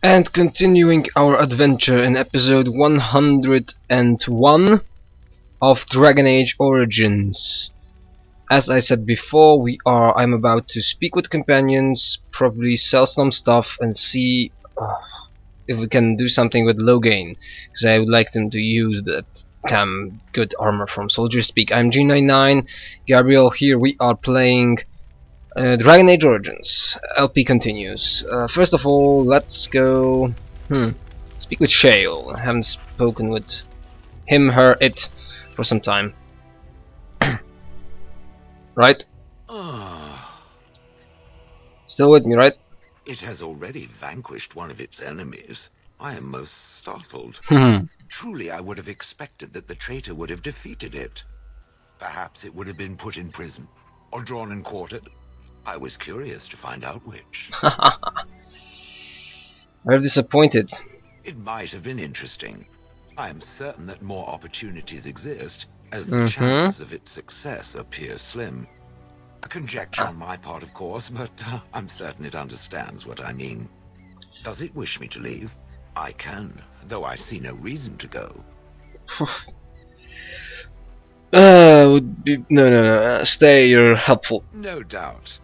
And continuing our adventure in episode 101 of Dragon Age Origins. As I said before, I'm about to speak with companions, probably sell some stuff and see if we can do something with low gain, because I would like them to use that damn good armor from Soldier Speak. I'm G99, Gabriel here. We are playing Dragon Age Origins. LP continues. First of all, let's go speak with Shale. I haven't spoken with him, her, it for some time. Right? Still with me, right? It has already vanquished one of its enemies. I am most startled. Truly, I would have expected that the traitor would have defeated it. Perhaps it would have been put in prison, or drawn and quartered. I was curious to find out which. I'm disappointed. It might have been interesting. I am certain that more opportunities exist, as the chances of its success appear slim. A conjecture on my part, of course, but I'm certain it understands what I mean. Does it wish me to leave? I can, though I see no reason to go. No. Stay, you're helpful. No doubt.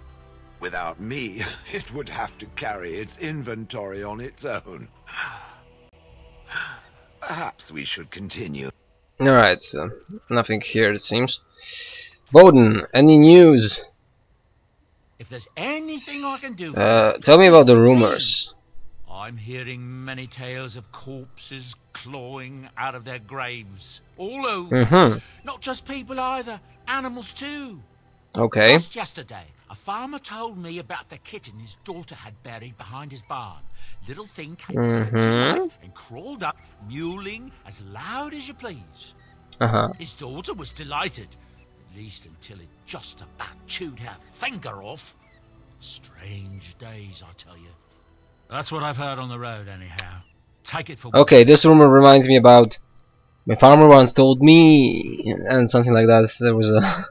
Without me, it would have to carry its inventory on its own. Perhaps we should continue. Alright, nothing here it seems. Warden, any news? If there's anything I can do tell me about the rumors. I'm hearing many tales of corpses clawing out of their graves. All over. Not just people either, animals too. Okay. Just yesterday, a farmer told me about the kitten his daughter had buried behind his barn. Little thing came back to life and crawled up, mewling as loud as you please. His daughter was delighted, at least until it just about chewed her finger off. Strange days, I tell you. That's what I've heard on the road, anyhow. Take it for what okay, this rumor reminds me about my farmer once told me, and something like that. There was a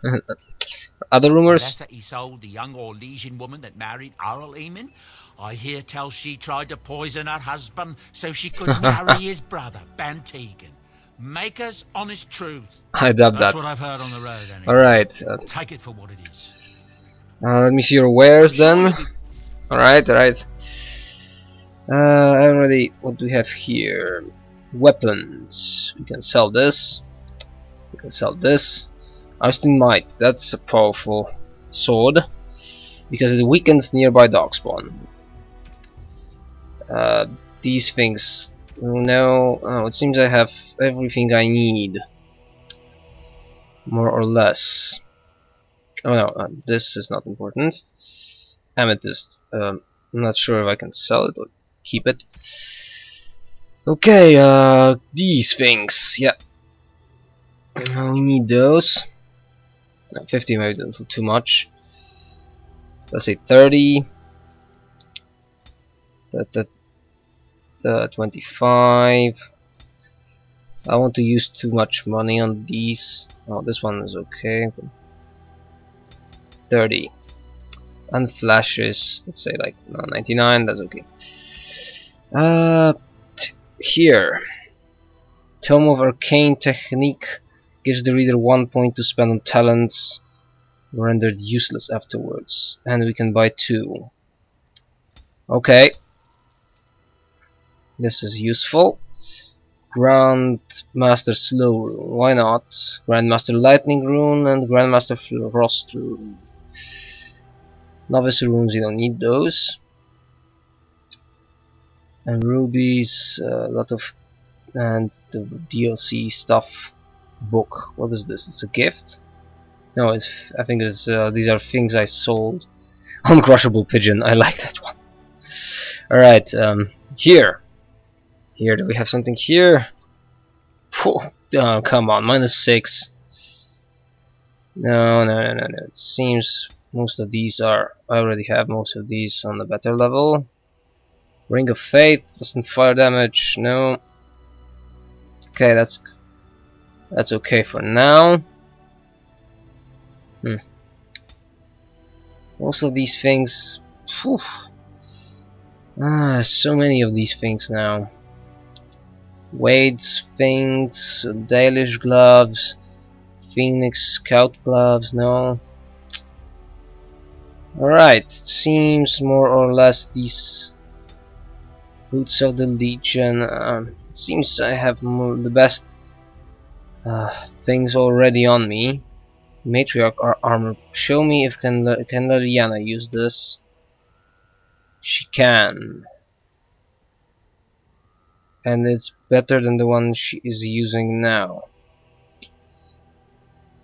other rumors. Unless that he sold the young Orlesian woman that married Arl Eamon. I hear tell she tried to poison her husband so she could marry his brother, Bantegan. Maker's honest truth. I doubt that. That's what I've heard on the road, anyway. Alright. Take it for what it is. Let me see your wares then. Alright. Already, what do we have here? Weapons. We can sell this. We can sell this. Austin Might. That's a powerful sword because it weakens nearby darkspawn. These things. No. Oh, it seems I have everything I need. More or less. Oh no, this is not important. Amethyst. I'm not sure if I can sell it or keep it. Okay, these things. Yeah. We need those. 50 maybe too much. Let's say 30. 25. I want to use too much money on these. Oh, this one is okay. 30. And flashes, let's say like 99. That's okay. Here, Tome of Arcane Technique gives the reader 1 point to spend on talents rendered useless afterwards, and we can buy 2. Okay, this is useful. Grandmaster Slow Rune, why not? Grandmaster Lightning Rune and Grandmaster Frost Rune. Novice runes, you don't need those. And rubies, a lot of, and the DLC stuff. Book. What is this? It's a gift? No, it's. I think it's. These are things I sold. Uncrushable Pigeon. I like that one. All right. Here. Here, do we have something here? Oh, come on, -6. No. It seems most of these are. I already have most of these on the better level. Ring of Fate doesn't fire damage. No. Okay, that's okay for now. Most of these things. So many of these things now. Wade's things, Dalish gloves, Phoenix Scout gloves, no. Alright, seems more or less these Boots of the Legion. It seems I have the best things already on me. Matriarch armor. Show me if can Liliana use this. She can. And it's better than the one she is using now.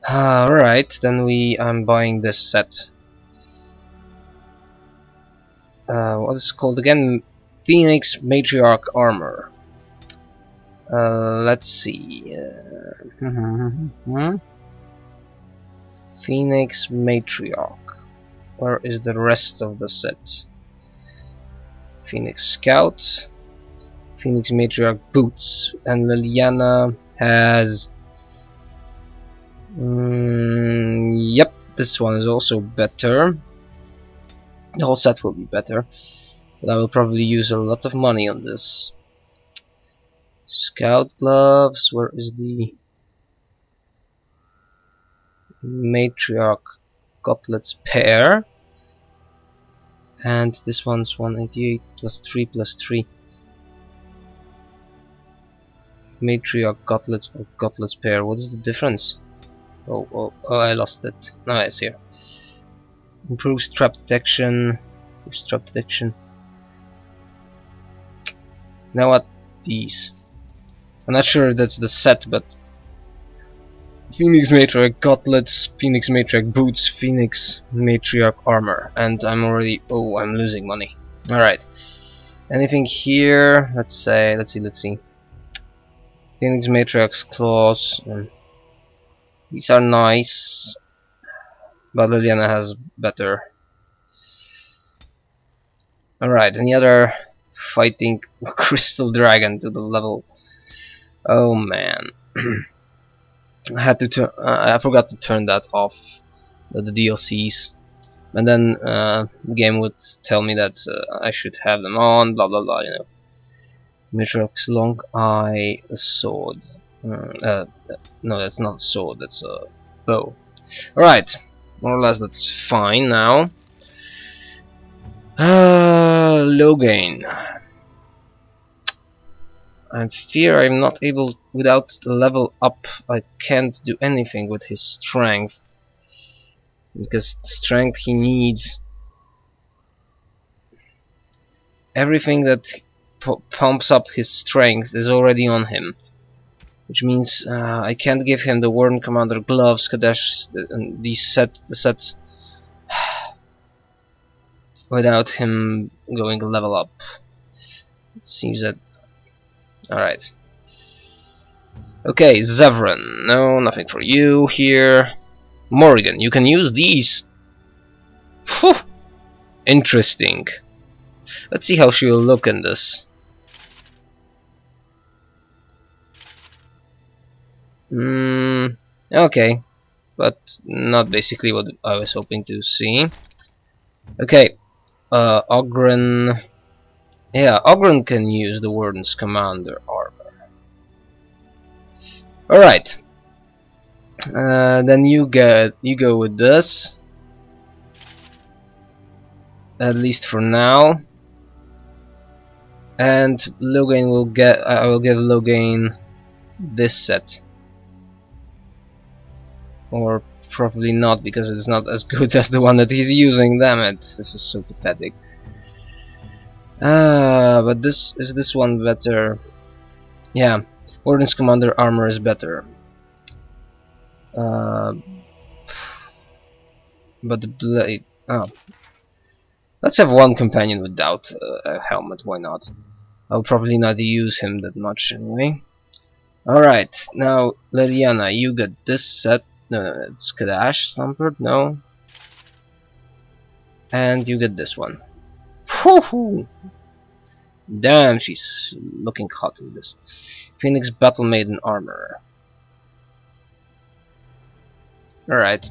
Alright, then I'm buying this set. What is it called again? Phoenix Matriarch armor. Let's see. Phoenix Matriarch. Where is the rest of the set? Phoenix Scout, Phoenix Matriarch boots, and Liliana has. Yep, this one is also better. The whole set will be better, but I will probably use a lot of money on this. Scout gloves. Where is the Matriarch gauntlets pair? And this one's 188 plus 3 plus 3. Matriarch gauntlets or gauntlets pair. What is the difference? Oh, I lost it. No, it's here. Improves trap detection. Now what? These. I'm not sure if that's the set, but Phoenix Matriarch gauntlets, Phoenix Matriarch boots, Phoenix Matriarch armor, and I'm already. Oh, I'm losing money. All right. Anything here? Let's see. Phoenix Matriarch's claws. These are nice, but Liliana has better. All right. Any other fighting crystal dragon to the level? Oh man. I had to I forgot to turn that off, the DLCs, and then the game would tell me that I should have them on, blah blah blah, you know. Matriarch's long eye, a sword. No, that's not a sword, that's a bow. Alright, more or less that's fine now. Logain. I fear I'm not able, without the level up, I can't do anything with his strength. Because strength he needs. Everything that pumps up his strength is already on him. Which means I can't give him the Warden Commander gloves, Kadesh, and the sets without him going level up. It seems that. Alright. Okay, Zevran. No, nothing for you here. Morrigan, you can use these. Whew. Interesting. Let's see how she will look in this. Okay. But not basically what I was hoping to see. Okay. Ogren. Yeah, Ogren can use the Warden's Commander armor. Alright. Then you go with this. At least for now. And Logain will get. I will give Logain this set. Or probably not, because it's not as good as the one that he's using. Damn it! This is so pathetic. But this one better? Yeah, Warden's Commander armor is better. But the blade. Oh, let's have one companion without a helmet. Why not? I'll probably not use him that much anyway. All right, now Liliana, you get this set. No, it's Kadash Stampered. No, and you get this one. Woohoo! Damn, she's looking hot in this. Phoenix Battle Maiden armor. Alright.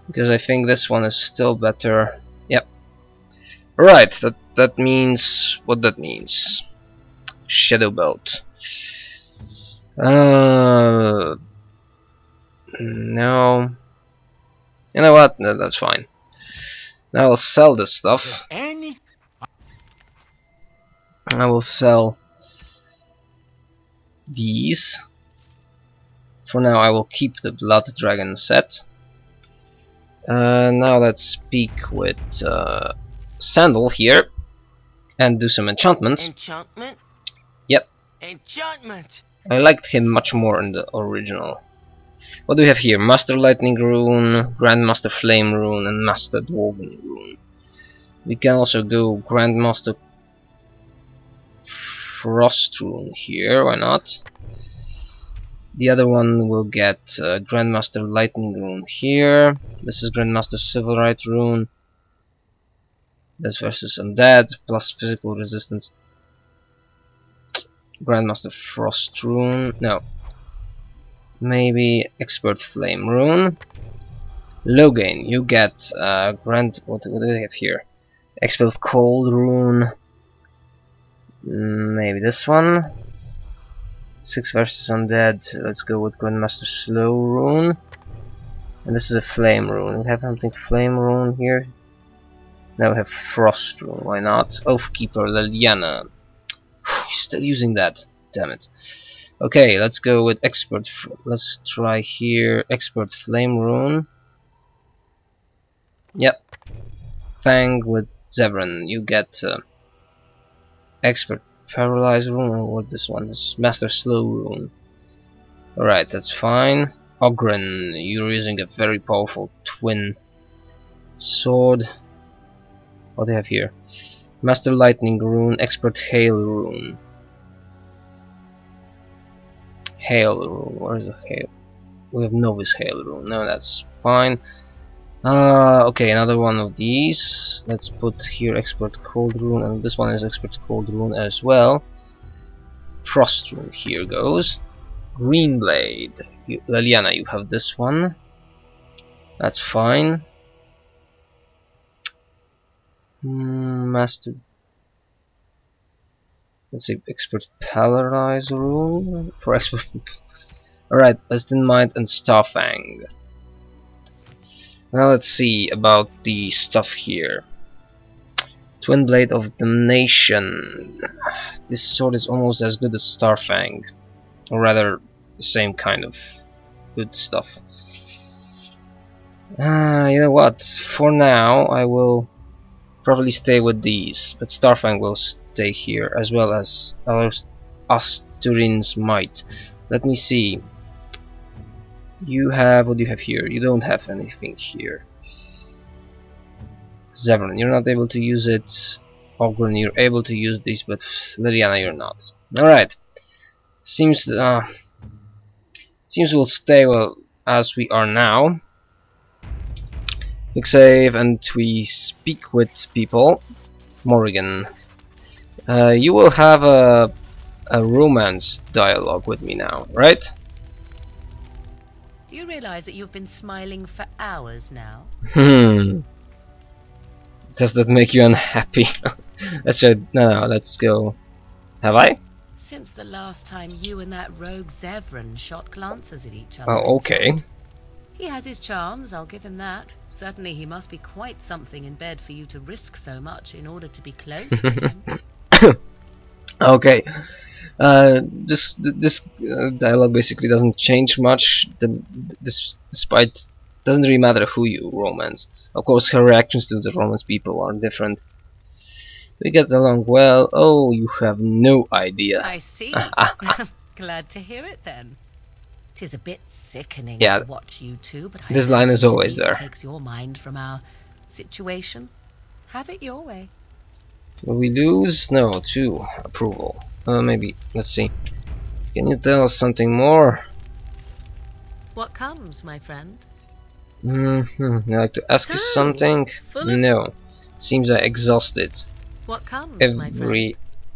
Because I think this one is still better. Yep. Right, that means what that means. Shadow belt. No. You know what? No, that's fine. Now I'll sell this stuff. I will sell these. For now I will keep the Blood Dragon set. Now let's speak with Sandal here and do some enchantments. Enchantment? Yep. Enchantment! I liked him much more in the original. What do we have here? Master Lightning Rune, Grandmaster Flame Rune, and Master Dwarven Rune. We can also go Grandmaster Frost Rune here, why not? The other one will get Grandmaster Lightning Rune here. This is Grandmaster Silverite Rune. This versus Undead, plus physical resistance. Grandmaster Frost Rune, no. Maybe Expert Flame Rune. Logain, you get what do they have here? Expert Cold Rune. Maybe this one. 6 versus Undead. Let's go with Grandmaster Slow Rune. And this is a Flame Rune. We have something Flame Rune here. Now we have Frost Rune. Why not? Oathkeeper Liliana. Still using that. Damn it. Okay, let's go with Expert. Let's try here. Expert Flame Rune. Yep. Fang with Zevran. You get Expert Paralyze Rune, or what this one is? Master Slow Rune. Alright, that's fine. Ogren, you're using a very powerful twin sword. What do they have here? Master Lightning Rune, Expert Hail Rune. Hail Rune, where is the Hail? We have Novice Hail Rune, no, that's fine. Okay, another one of these. Let's put here Expert Cold Rune, and this one is Expert Cold Rune as well. Frost Rune, here goes. Green Blade. Liliana, you have this one. That's fine. Master. Let's see, Expert Paralyze Rune for Expert. Alright, Leston Mind and Starfang. Now let's see about the stuff here. Twin Blade of Damnation. This sword is almost as good as Starfang, or rather, the same kind of good stuff. You know what? For now, I will probably stay with these, but Starfang will stay here, as well as Asturin's Might. Let me see. You have, what do you have here? You don't have anything here. Zevran, you're not able to use it. Ogren, you're able to use these, but Liliana, you're not. Alright. Seems we'll stay well as we are now. Quick save, and we speak with people. Morrigan, you will have a romance dialogue with me now, right? Do you realize that you've been smiling for hours now? Does that make you unhappy? No, let's go. Have I? Since the last time you and that rogue Zevran shot glances at each other. Oh, okay. He has his charms, I'll give him that. Certainly he must be quite something in bed for you to risk so much in order to be close to him. Okay. This dialogue basically doesn't change much. Despite, doesn't really matter who you romance. Of course, her reactions to the romance people are different. We get along well. Oh, you have no idea. I see. Glad to hear it then. 'Tis a bit sickening to watch you two, but this line is always there. Takes your mind from our situation. Have it your way. Will we lose? No, 2 approval. Maybe. Let's see. Can you tell us something more? What comes, my friend? I'd like to ask you something. No. Seems I exhausted. What comes, my friend? Every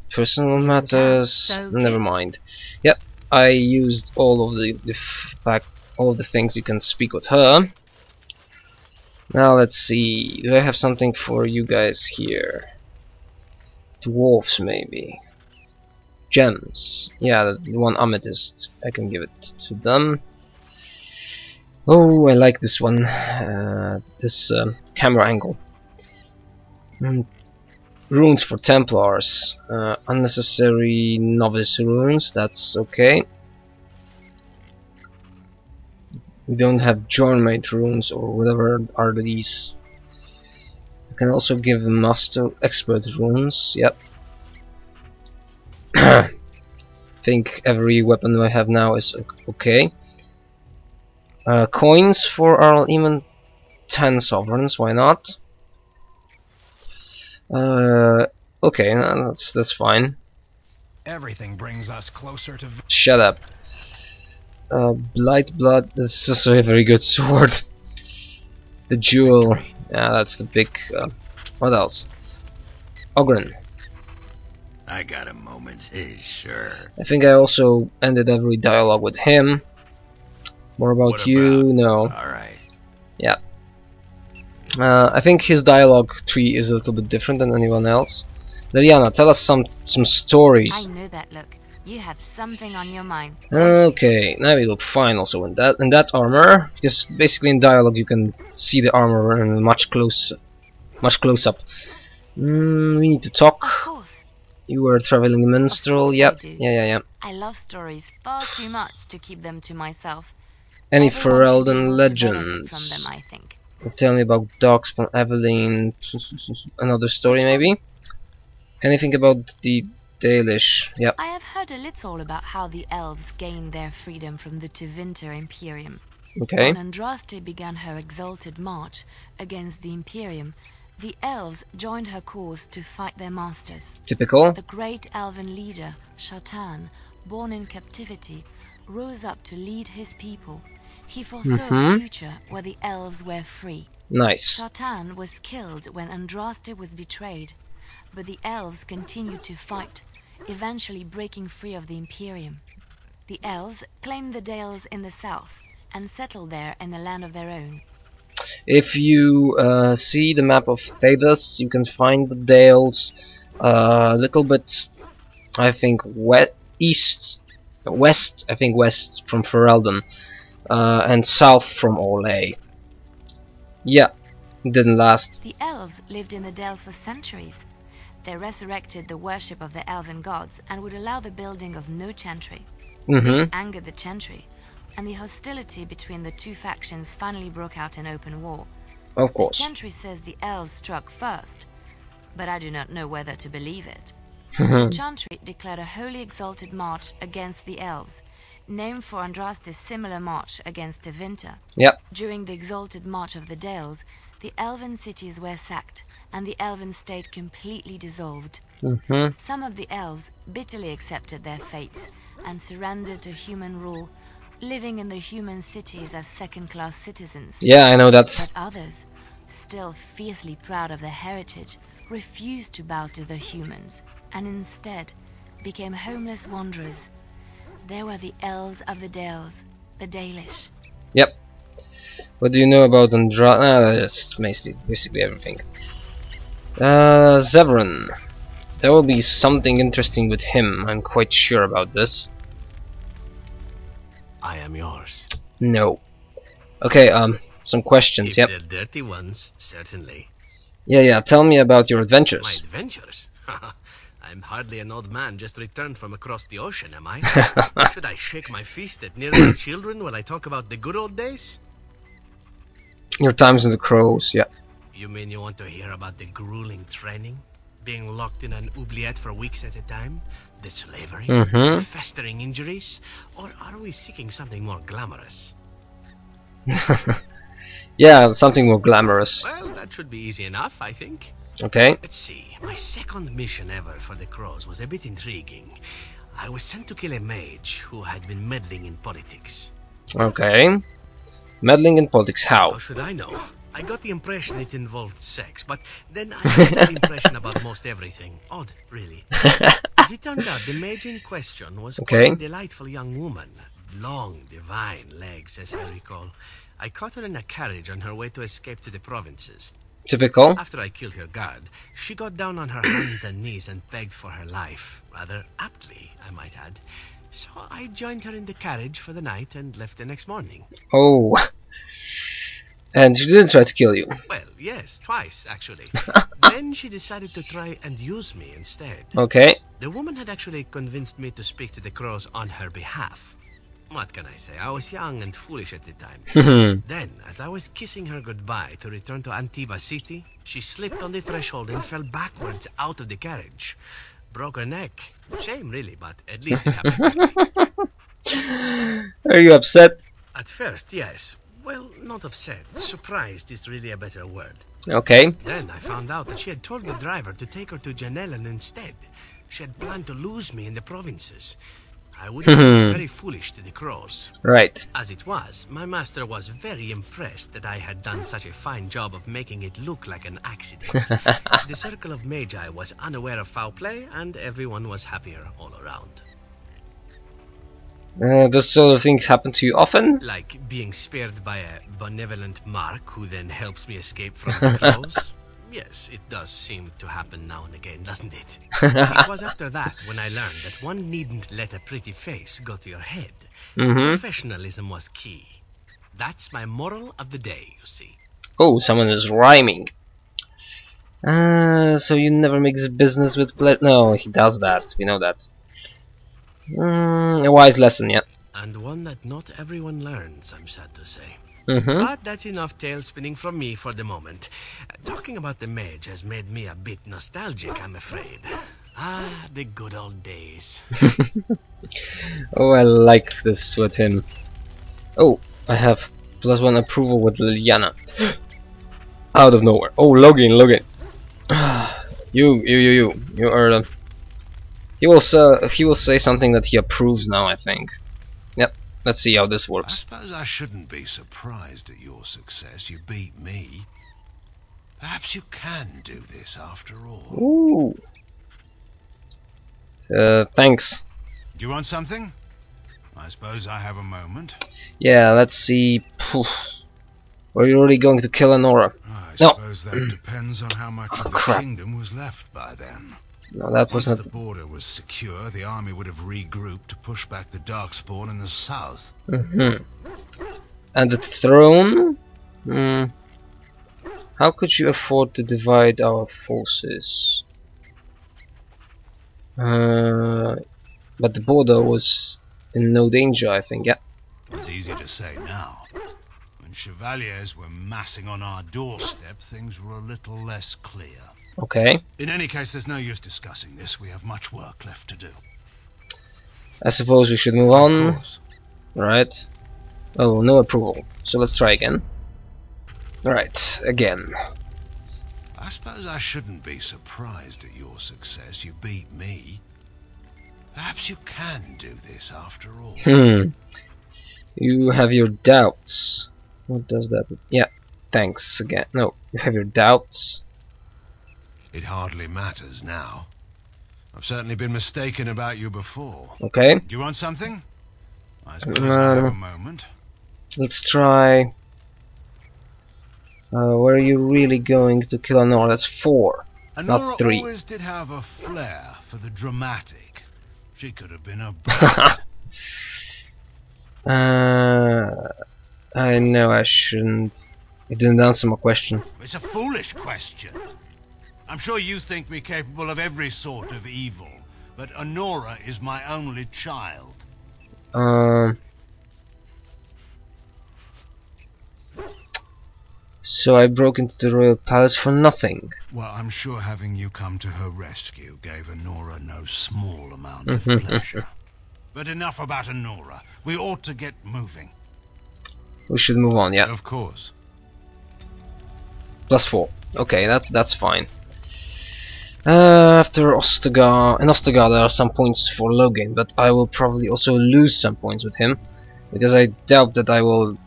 personal matters. Never mind. Yep. I used all of the things you can speak with her. Now let's see. Do I have something for you guys here? Dwarfs, maybe. Gems. Yeah, the one amethyst. I can give it to them. Oh, I like this one. This camera angle. Runes for Templars. Unnecessary novice runes. That's okay. We don't have journmate runes or whatever are these. I can also give master expert runes. Yep. I think every weapon I have now is okay. Coins for our even 10 sovereigns. Why not? Okay, that's fine. Everything brings us closer to. Shut up. Blight blood. This is a very good sword. The jewel. Victory. Yeah, that's the big. What else? Ogren. I got a moment, sure. I think I also ended every dialogue with him. More about What you? about? No. Alright. Yeah. I think his dialogue tree is a little bit different than anyone else. Liliana, tell us some stories. I know that look. You have something on your mind. Don't you? Okay, now we look fine also in that armor, because basically in dialogue you can see the armor in much close up. We need to talk. Of course. You were a traveling minstrel. course I Yep. do. Yeah. I love stories far too much to keep them to myself. Any Everyone should be Ferelden able to benefit legends? from them, I think. Tell me about Darkspawn, Evelyn, another story maybe? Anything about the Dalish? Yep. I have heard a little about how the elves gained their freedom from the Tevinter Imperium. Okay. When Andraste began her exalted march against the Imperium, the elves joined her cause to fight their masters. Typical. The great elven leader, Shatan, born in captivity, rose up to lead his people. He foresaw a future where the elves were free. Nice. Shatan was killed when Andraste was betrayed, but the elves continued to fight, eventually breaking free of the Imperium. The elves claimed the Dales in the south and settled there in the land of their own. If you see the map of Thebes, you can find the Dales a little bit, I think, west from Ferelden, and south from Orlais. Yeah, it didn't last. The elves lived in the Dales for centuries. They resurrected the worship of the elven gods and would allow the building of no chantry. This angered the chantry, and the hostility between the two factions finally broke out in open war. Of The course. chantry says the elves struck first, but I do not know whether to believe it. The chantry declared a wholly exalted march against the elves, named for Andraste's similar march against Tevinter. Yep. During the exalted march of the Dales, the elven cities were sacked, and the elven state completely dissolved. Some of the elves bitterly accepted their fates and surrendered to human rule, living in the human cities as second-class citizens. Yeah, I know that. But others, still fiercely proud of their heritage, refused to bow to the humans, and instead became homeless wanderers. They were the elves of the Dales, the Dalish. Yep. What do you know about that's basically everything. Zevran. There will be something interesting with him, I'm quite sure about this. I am yours. No. Okay, some questions, If yep. they're dirty ones, certainly. Yeah, tell me about your My adventures. adventures? I'm hardly an old man just returned from across the ocean, am I? Should I shake my fist at nearby children while I talk about the good old days? Your times in the crows, yeah. You mean you want to hear about the grueling training? Being locked in an oubliette for weeks at a time? The slavery? The festering injuries? Or are we seeking something more glamorous? Yeah, something more glamorous. Well, that should be easy enough, I think. Okay. Let's see, my second mission ever for the Crows was a bit intriguing. I was sent to kill a mage who had been meddling in politics. Okay. Meddling in politics, How how? should I know? I got the impression it involved sex, but then I got that impression about most everything. Odd, really. As it turned out, the mage in question was Okay. quite a delightful young woman. Long, divine legs, as I recall. I caught her in a carriage on her way to escape to the provinces. Typical. After I killed her guard, she got down on her hands and knees and begged for her life. Rather aptly, I might add. So I joined her in the carriage for the night and left the next morning. Oh. And she didn't try to kill you. Well, yes, twice, actually. Then she decided to try and use me instead. Okay. The woman had actually convinced me to speak to the crows on her behalf. What can I say? I was young and foolish at the time. Then, as I was kissing her goodbye to return to Antiva City, she slipped on the threshold and fell backwards out of the carriage. Broke her neck. Shame, really, but at least it happened quickly. Are you upset? At first, yes. Well, not upset. Surprised is really a better word. Okay. Then I found out that she had told the driver to take her to Janellen instead. She had planned to lose me in the provinces. I would have looked very foolish to the crows. Right. As it was, my master was very impressed that I had done such a fine job of making it look like an accident. The circle of Magi was unaware of foul play, and everyone was happier all around. This sort of things happen to you often? Like being spared by a benevolent mark who then helps me escape from the crows? Yes, it does seem to happen now and again, doesn't it? It was after that when I learned that one needn't let a pretty face go to your head. Professionalism was key. That's my moral of the day, you see. Oh, someone is rhyming. So you never mix business with Blight? No, he does that. We know that. A wise lesson, yeah. And one that not everyone learns, I'm sad to say. But that's enough tale spinning from me for the moment. Talking about the mage has made me a bit nostalgic, I'm afraid. Ah, the good old days. Oh, I like this with him. Oh, I have +1 approval with Liliana. Out of nowhere. Oh, login. You are he will say something that he approves now, I think. Yep, let's see how this works. I suppose I shouldn't be surprised at your success. You beat me. Perhaps you can do this after all. Ooh. Thanks. Do you want something? I suppose I have a moment. Yeah, let's see. Were you really going to kill Anora? I suppose that depends on how much of the kingdom was left by then. No, that was Once not. the border was secure, the army would have regrouped to push back the Darkspawn in the south. And the throne? How could you afford to divide our forces? But the border was in no danger, I think, yeah. It's easy to say now. When chevaliers were massing on our doorstep, things were a little less clear. Okay. In any case, there's no use discussing this. We have much work left to do. I suppose we should move on. Of course. Right. Oh, no approval. So let's try again. Right, again. I suppose I shouldn't be surprised at your success. You beat me. Perhaps you can do this after all. You have your doubts. What does that mean? Yeah, thanks again. No, you have your doubts. It hardly matters now. I've certainly been mistaken about you before. Okay. Do you want something? I suppose I have a moment. Let's try. Were you really going to kill Anora? That's 4, not 3. Anora always did have a flair for the dramatic. She could have been a bride. I know I shouldn't. You didn't answer my question. It's a foolish question. I'm sure you think me capable of every sort of evil, but Anora is my only child. So I broke into the royal palace for nothing. Well, I'm sure having you come to her rescue gave Anora no small amount of pleasure. But enough about Anora. We ought to get moving. We should move on, yeah. Of course. +4. Okay, that's fine. After Ostagar, in Ostagar there are some points for Logan, but I will probably also lose some points with him, because I doubt that I will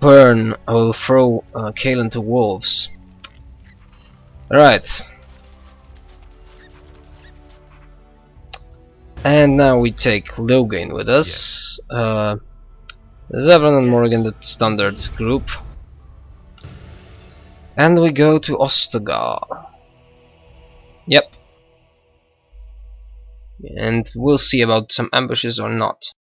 throw Kalen to wolves. Right. And now we take Logan with us. Yes. Zevran and Morgan, the standard group. And we go to Ostagar. Yep. And we'll see about some ambushes or not.